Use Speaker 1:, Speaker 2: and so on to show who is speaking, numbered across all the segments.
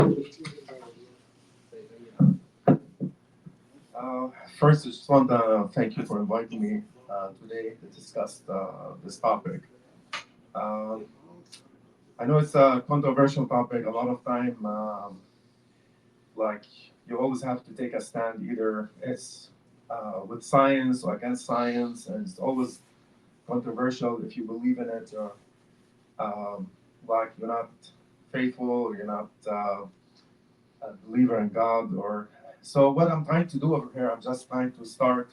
Speaker 1: Uh, First, I just want to thank you for inviting me today to discuss this topic. Um, I know it's a controversial topic. A lot of time, like you always have to take a stand. Either it's with science or against science, and it's always controversial if you believe in it or like you're not faithful or you're not a believer in God. Or so, what I'm trying to do over here, I'm just trying to start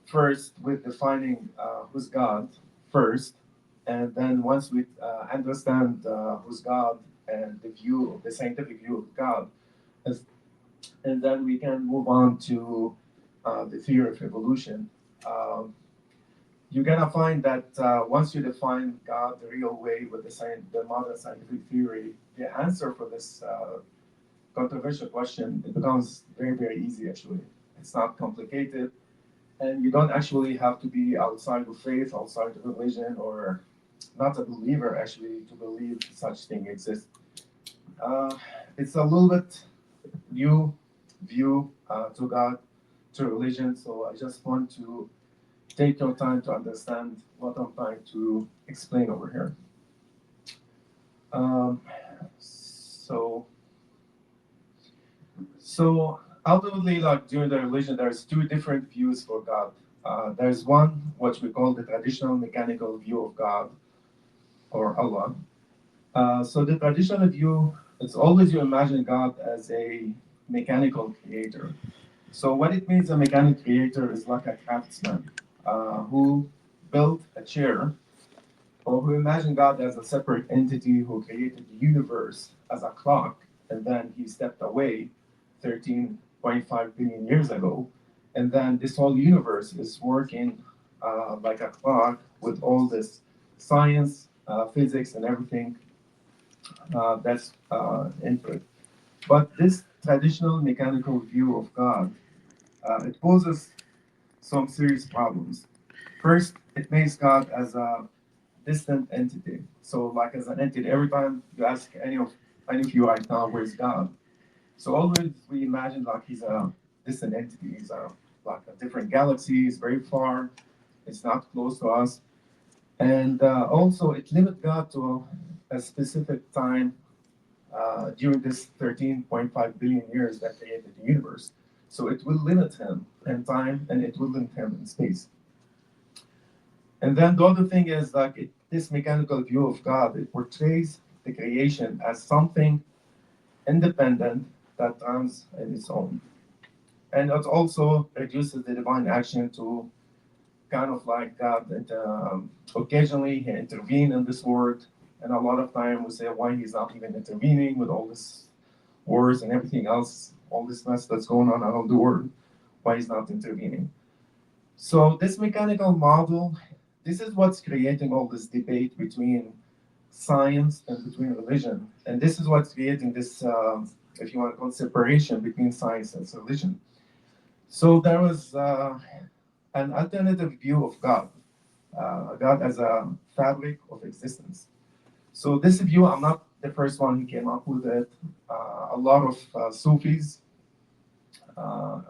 Speaker 1: first with defining who's God first, and then once we understand who's God and the scientific view of God, as, and then we can move on to the theory of evolution. Um, you're gonna find that once you define God the real way with the modern scientific theory, the answer for this controversial question, it becomes very, very easy actually. It's not complicated, and you don't actually have to be outside of faith, outside of religion, or not a believer actually to believe such thing exists. Uh, it's a little bit new view to God, to religion. So I just want to take your time to understand what I'm trying to explain over here. Um, so, so ultimately, like during the religion, there's two different views for God. There's one, what we call the traditional mechanical view of God or Allah. So the traditional view, it's always you imagine God as a mechanical creator. So what it means, a mechanical creator is like a craftsman who built a chair, or who imagined God as a separate entity who created the universe as a clock, and then he stepped away 13.5 billion years ago, and then this whole universe is working like a clock with all this science, physics, and everything that's input. But this traditional mechanical view of God, it poses some serious problems. First, it makes God as a distant entity. So, like as an entity, every time you ask any of you right now, where's God? So always we imagine like he's a distant entity. He's a like a different galaxy. He's very far. It's not close to us. And also, it limits God to a specific time during this 13.5 billion years that created the universe. So it will limit him in time and it will limit him in space. And then the other thing is like this mechanical view of God, it portrays the creation as something independent that runs in its own. And it also reduces the divine action to kind of like God that occasionally he intervene in this world. And a lot of time we say why he's not even intervening with all this wars and everything else, all this mess that's going on around the world, why he's not intervening. So this mechanical model, this is what's creating all this debate between science and between religion, and this is what's creating this, if you want to call it, separation between science and religion. So there was an alternative view of God, God as a fabric of existence. So this view, I'm not the first one who came up with it. A lot of Sufis, uh,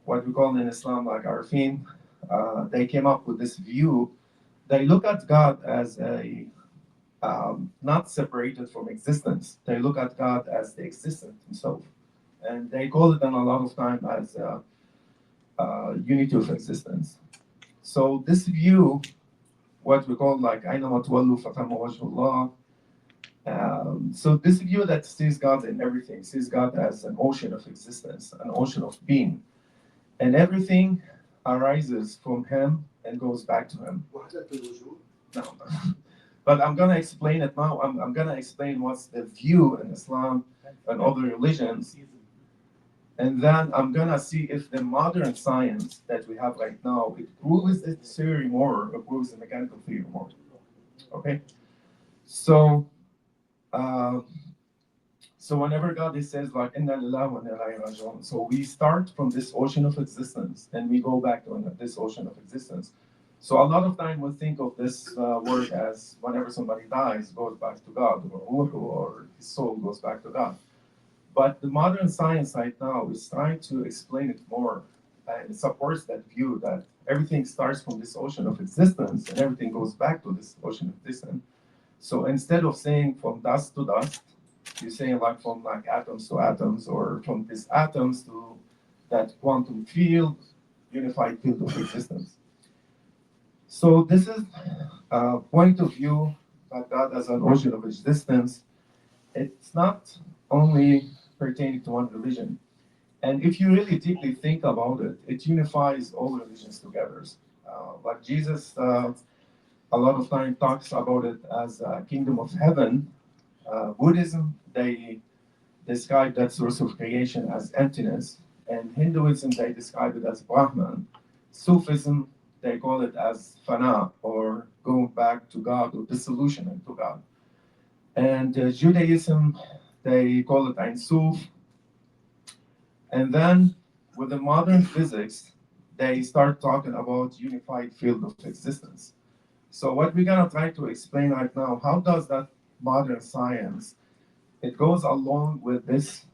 Speaker 1: what we call in Islam like Arifin, they came up with this view. They look at God as a not separated from existence. They look at God as the existent himself. And they call it then a lot of time as unity of existence. So this view, what we call like أينما تولوا فثم وجه الله. So this view that sees God in everything, sees God as an ocean of existence, an ocean of being, and everything arises from Him and goes back to Him. No, but I'm gonna explain it now. I'm gonna explain what's the view in Islam and other religions, and then I'm gonna see if the modern science that we have right now it proves this theory more or proves the mechanical theory more. Okay, so. Uh, so whenever God says like Inna lillahi wa inna ilaihi raji'un, so we start from this ocean of existence and we go back to this ocean of existence. So a lot of time we think of this word as whenever somebody dies, goes back to God, or ruh, or his soul goes back to God. But the modern science right now is trying to explain it more, and it supports that view that everything starts from this ocean of existence and everything goes back to this ocean of existence. So instead of saying from dust to dust, you're saying like from like atoms to atoms, or from these atoms to that quantum field, unified field of existence. So this is a point of view that God as an ocean of existence. It's not only pertaining to one religion. And if you really deeply think about it, it unifies all religions together. Like Jesus, a lot of time talks about it as a kingdom of heaven. Buddhism, they describe that source of creation as emptiness, and Hinduism, they describe it as Brahman. Sufism, they call it as fana, or going back to God, or dissolution into God. And Judaism, they call it Ein Sof. And then with the modern physics, they start talking about unified field of existence. So what we're gonna try to explain right now, how does that modern science, it goes along with this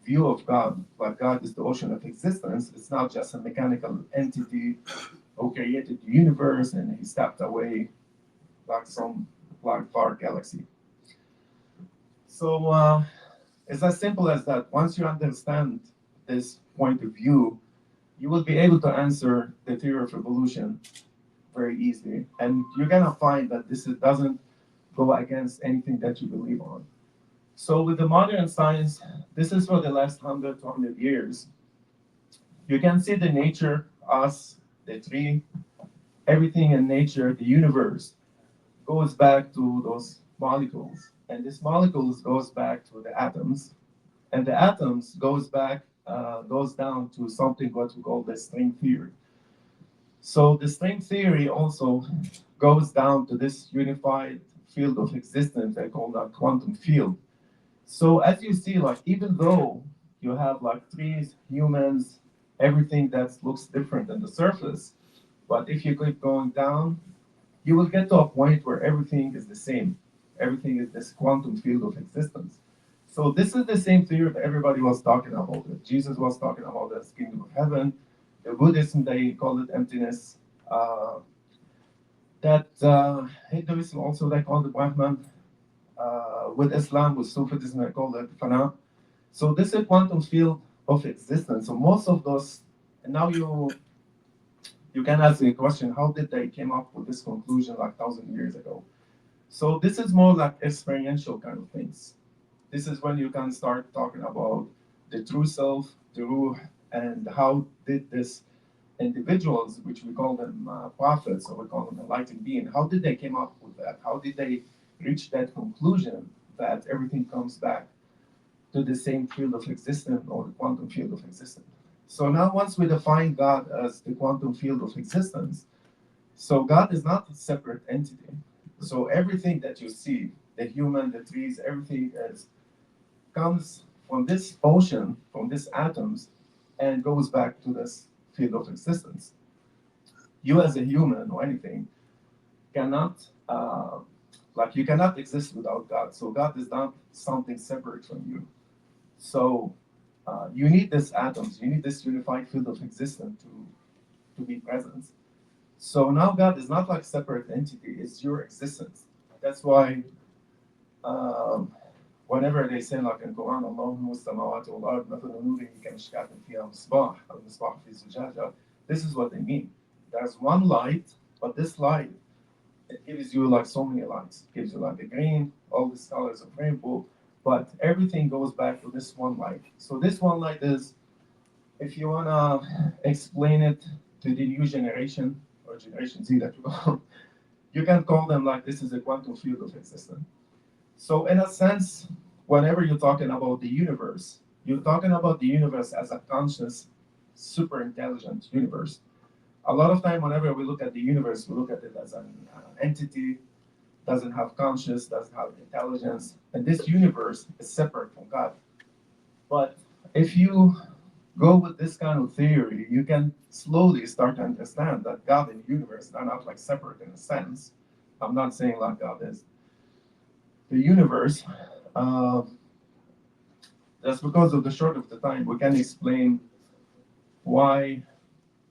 Speaker 1: view of God, like God is the ocean of existence. It's not just a mechanical entity who created the universe and he stepped away like some like far galaxy. So it's as simple as that. Once you understand this point of view, you will be able to answer the theory of evolution very easily. And you're gonna find that doesn't go against anything that you believe on. So with the modern science, this is for the last 100 to 100 years. You can see the nature, us, the tree, everything in nature, the universe, goes back to those molecules. And this molecules goes back to the atoms. And the atoms goes down to something what we call the string theory. So the string theory also goes down to this unified field of existence they call that quantum field. So as you see, like even though you have like trees, humans, everything that looks different on the surface, but if you keep going down, you will get to a point where everything is the same. Everything is this quantum field of existence. So this is the same theory that everybody was talking about. That Jesus was talking about as kingdom of heaven. The Buddhism they call it emptiness. Uh, that Hinduism also they call it Brahman. With Islam, with Sufism, they call it Fana. So this is a quantum field of existence. So most of those, and now you can ask the question, how did they came up with this conclusion like 1,000 years ago? So this is more like experiential kind of things. This is when you can start talking about the true self, the ruh, and how did this individuals, which we call them prophets or we call them enlightened being, how did they came up with that? How did they reach that conclusion that everything comes back to the same field of existence or the quantum field of existence? So now once we define God as the quantum field of existence, so God is not a separate entity. So everything that you see, the human, the trees, everything is comes from this ocean, from these atoms, and goes back to this field of existence. You as a human or anything cannot, like you cannot exist without God. So God is not something separate from you. So you need these atoms, you need this unified field of existence to be present. So now God is not like separate entity, it's your existence. That's why um, whenever they say like in Quran, Allah نور السماوات والأرض مثل نوره كمشكاة فيها مصباح المصباح في زجاجة. This is what they mean. There's one light, but this light it gives you like so many lights. It gives you like the green, all these colors of rainbow, but everything goes back to this one light. So this one light is, if you wanna explain it to the new generation or Generation Z that you call, you can call them like this is a quantum field of existence. So in a sense, whenever you're talking about the universe, you're talking about the universe as a conscious, super intelligent universe. A lot of time, whenever we look at the universe, we look at it as an entity, doesn't have conscious, doesn't have intelligence, and this universe is separate from God. But if you go with this kind of theory, you can slowly start to understand that God and universe are not like separate in a sense. I'm not saying like God is the universe. Uh, that's because of the short of the time. We can explain why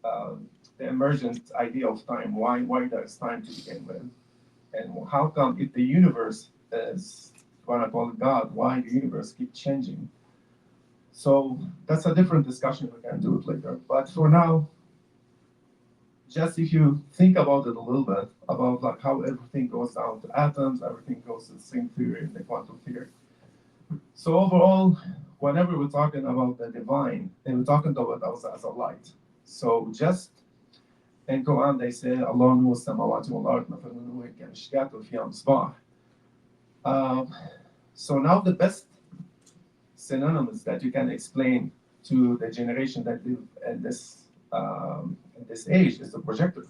Speaker 1: uh, the emergent idea of time, why there's time to begin with, and how come if the universe is what I call God, why the universe keeps changing. So that's a different discussion. We can do it later. But for now, just if you think about it a little bit, about like how everything goes down to atoms, everything goes to the string theory and the quantum theory. So overall, whenever we're talking about the divine, and we're talking about us as a light. So just in Quran they say Allah نور السماوات والأرض مثل نوره كمشكاة فيها مصباح. Um, so now the best synonyms that you can explain to the generation that live in this age is the projector.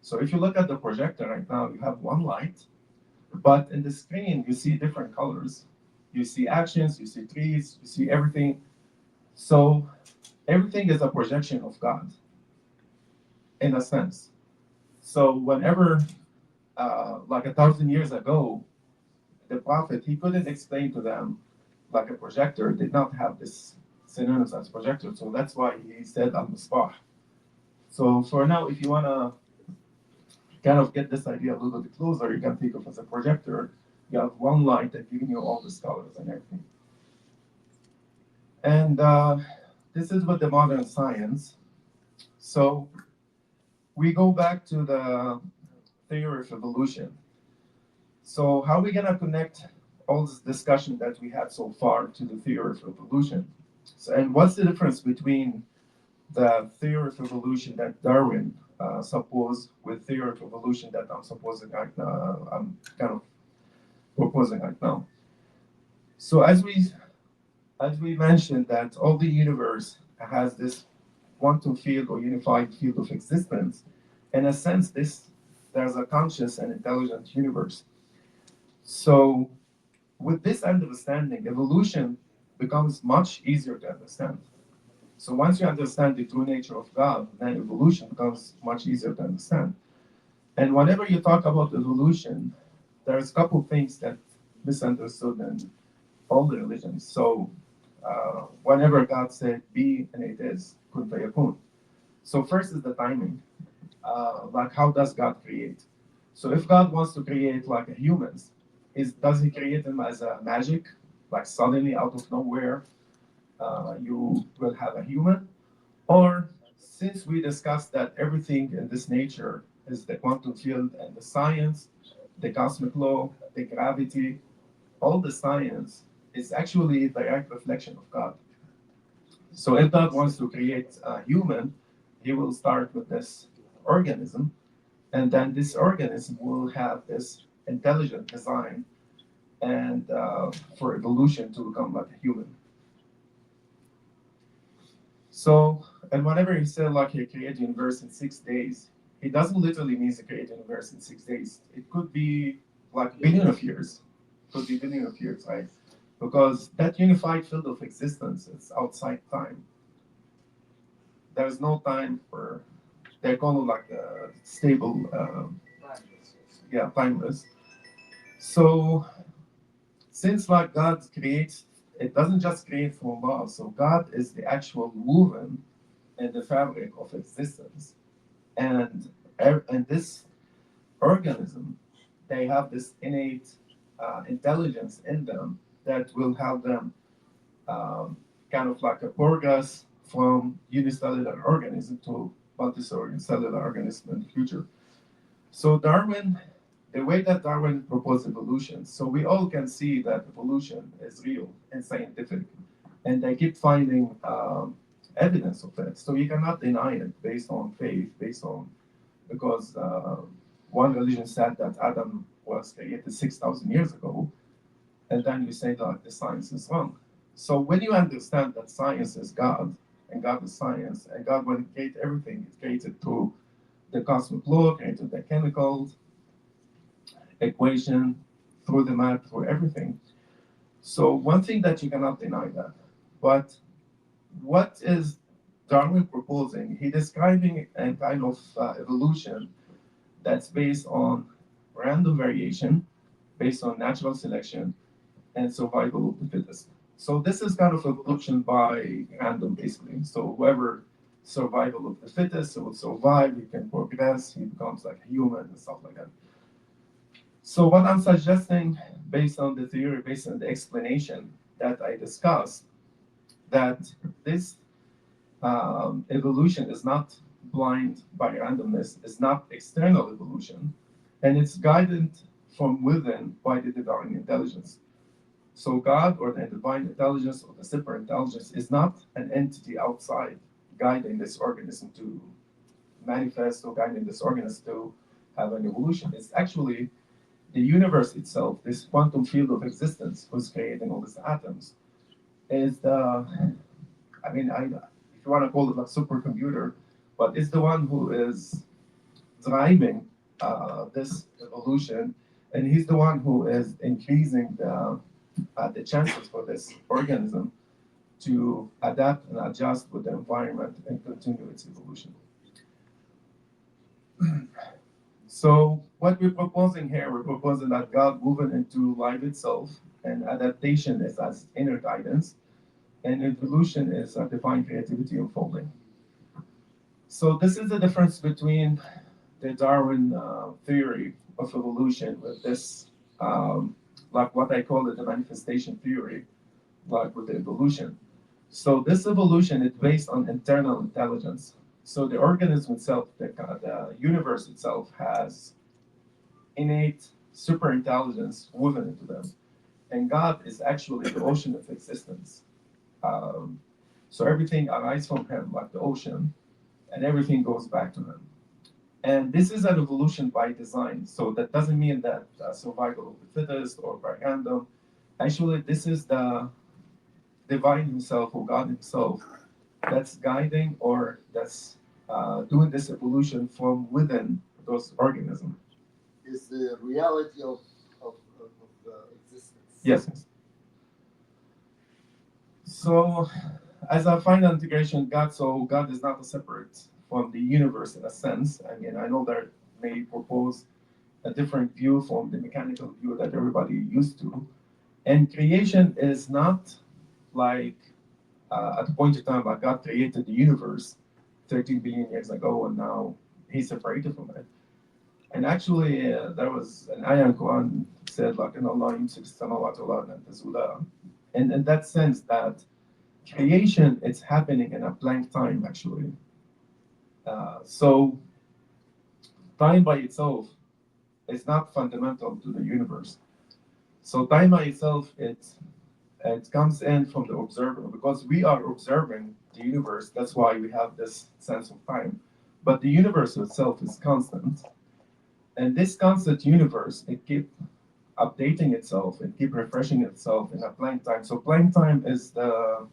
Speaker 1: So if you look at the projector right now, you have one light, but in the screen you see different colors. You see actions, you see trees, you see everything. So everything is a projection of God in a sense. So whenever, like 1,000 years ago, the prophet he couldn't explain to them like a projector did not have this synonyms as projector. So that's why he said al misbah. So for now, if you wanna kind of get this idea a little bit closer, you can think of as a projector. You have one light that giving you all the colors and everything. And this is with the modern science. So we go back to the theory of evolution. So how are we gonna connect all this discussion that we had so far to the theory of evolution? So, and what's the difference between the theory of evolution that Darwin supposed with theory of evolution that I'm supposing right now, I'm kind of proposing right now. So as we mentioned that all the universe has this quantum field or unified field of existence, in a sense, this there's a conscious and intelligent universe. So with this understanding, evolution becomes much easier to understand. So once you understand the true nature of God, then evolution becomes much easier to understand. And whenever you talk about evolution, there's a couple of things that misunderstood in all the religions. So whenever God said be and it is, kun fayakun. So first is the timing. Like how does God create? So if God wants to create like a humans, does he create them as a magic? Like suddenly out of nowhere, you will have a human? Or since we discussed that everything in this nature is the quantum field and the science, the cosmic law, the gravity, all the science is actually a direct reflection of God. So if God wants to create a human, he will start with this organism, and then this organism will have this intelligent design and for evolution to become like a human. So, and whenever he said like he created the universe in 6 days, it doesn't literally mean he created the universe in 6 days. It could be like billion of years, could be billion of years, right? Because that unified field of existence is outside time. There's no time for they're kind of like stable, yeah, timeless. So since like God creates, it doesn't just create from above. So God is the actual woven in the fabric of existence, and and this organism, they have this innate intelligence in them that will help them um, kind of like a progress from unicellular organism to multicellular organism in the future. So Darwin, the way that Darwin proposed evolution, so we all can see that evolution is real and scientific, and they keep finding evidence of it. So you cannot deny it based on faith, based on because one religion said that Adam was created 6,000 years ago, and then you say that the science is wrong. So when you understand that science is God, and God is science, and God, when He created everything, He created through the cosmic law, created the chemicals, equation, through the math, through everything. So one thing that you cannot deny that. But what is Darwin proposing? He describing a kind of evolution that's based on random variation, based on natural selection, and survival of the fittest. So this is kind of evolution by random, basically. So whoever survival of the fittest will survive, he can progress, he becomes like a human and stuff like that. So what I'm suggesting, based on the theory, based on the explanation that I discussed, that this evolution is not blind by randomness, it's not external evolution, and it's guided from within by the divine intelligence. So God or the divine intelligence or the super intelligence is not an entity outside guiding this organism to manifest or guiding this organism to have an evolution. It's actually the universe itself, this quantum field of existence, who's creating all these atoms, is the, if you want to call it a supercomputer, but it's the one who is driving this evolution, and he's the one who is increasing the chances for this organism to adapt and adjust with the environment and continue its evolution. So what we're proposing here, we're proposing that God moving into life itself, and adaptation is as inner guidance, and evolution is a divine creativity unfolding. So this is the difference between the Darwin theory of evolution with this, like what I call it, the manifestation theory, like with the evolution. So this evolution is based on internal intelligence. So the organism itself, the universe itself, has innate super intelligence woven into them, and God is actually the ocean of existence. Um, so everything arises from Him, like the ocean, and everything goes back to Him. And this is an evolution by design. So that doesn't mean that survival of the fittest or by random. Actually, this is the divine Himself or God Himself that's guiding or that's doing this evolution from within those organisms.
Speaker 2: Is the reality of existence.
Speaker 1: Yes. Yes. So, as a final integration, God is not a separate from the universe in a sense. I mean, I know that may propose a different view from the mechanical view that everybody used to. And creation is not like at a point in time, like God created the universe 13 billion years ago, and now He's separated from it. And actually, there was an ayah in Quran said, like, in Allah yumsik samawati wal ard an tazula. And in that sense, that creation is happening in a blank time, actually. So time by itself is not fundamental to the universe. So time by itself, it comes in from the observer because we are observing the universe. That's why we have this sense of time. But the universe itself is constant, and this constant universe it keep updating itself, it keep refreshing itself in a blank time. So blank time is the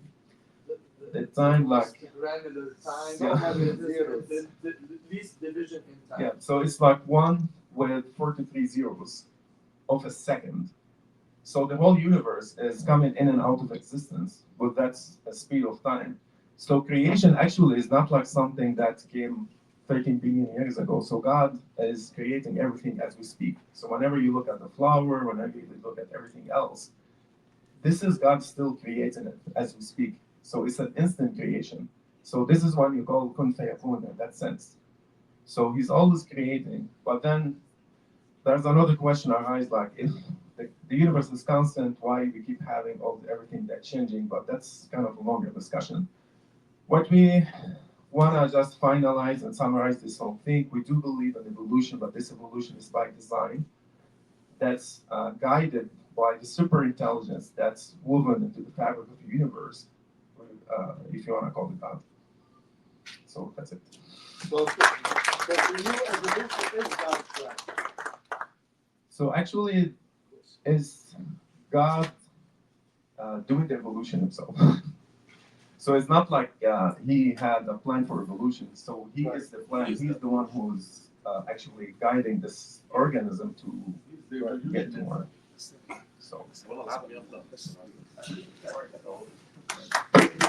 Speaker 1: time like
Speaker 2: Granular time,
Speaker 1: yeah.
Speaker 2: having zeros.
Speaker 3: The least division in time.
Speaker 1: Yeah, so it's like one with 43 zeros of a second. So the whole universe is coming in and out of existence with that speed of time. So creation actually is not like something that came 13 billion years ago. So God is creating everything as we speak. So whenever you look at the flower, whenever you look at everything else, this is God still creating it as we speak. So it's an instant creation. So this is what you call kun fayakun in that sense. So he's always creating. But then there's another question arises like if the universe is constant, why we keep having everything that's changing? But that's kind of a longer discussion. What we want to just finalize and summarize this whole thing, we do believe in evolution, but this evolution is by design. That's guided by the super intelligence that's woven into the fabric of the universe, if you want to call it that. So that's it.
Speaker 2: So for you, evolution is God's plan.
Speaker 1: So actually, is God doing the evolution himself? So it's not like he had a plan for evolution. So he is the plan. He's the one who's actually guiding this organism to get to one. So.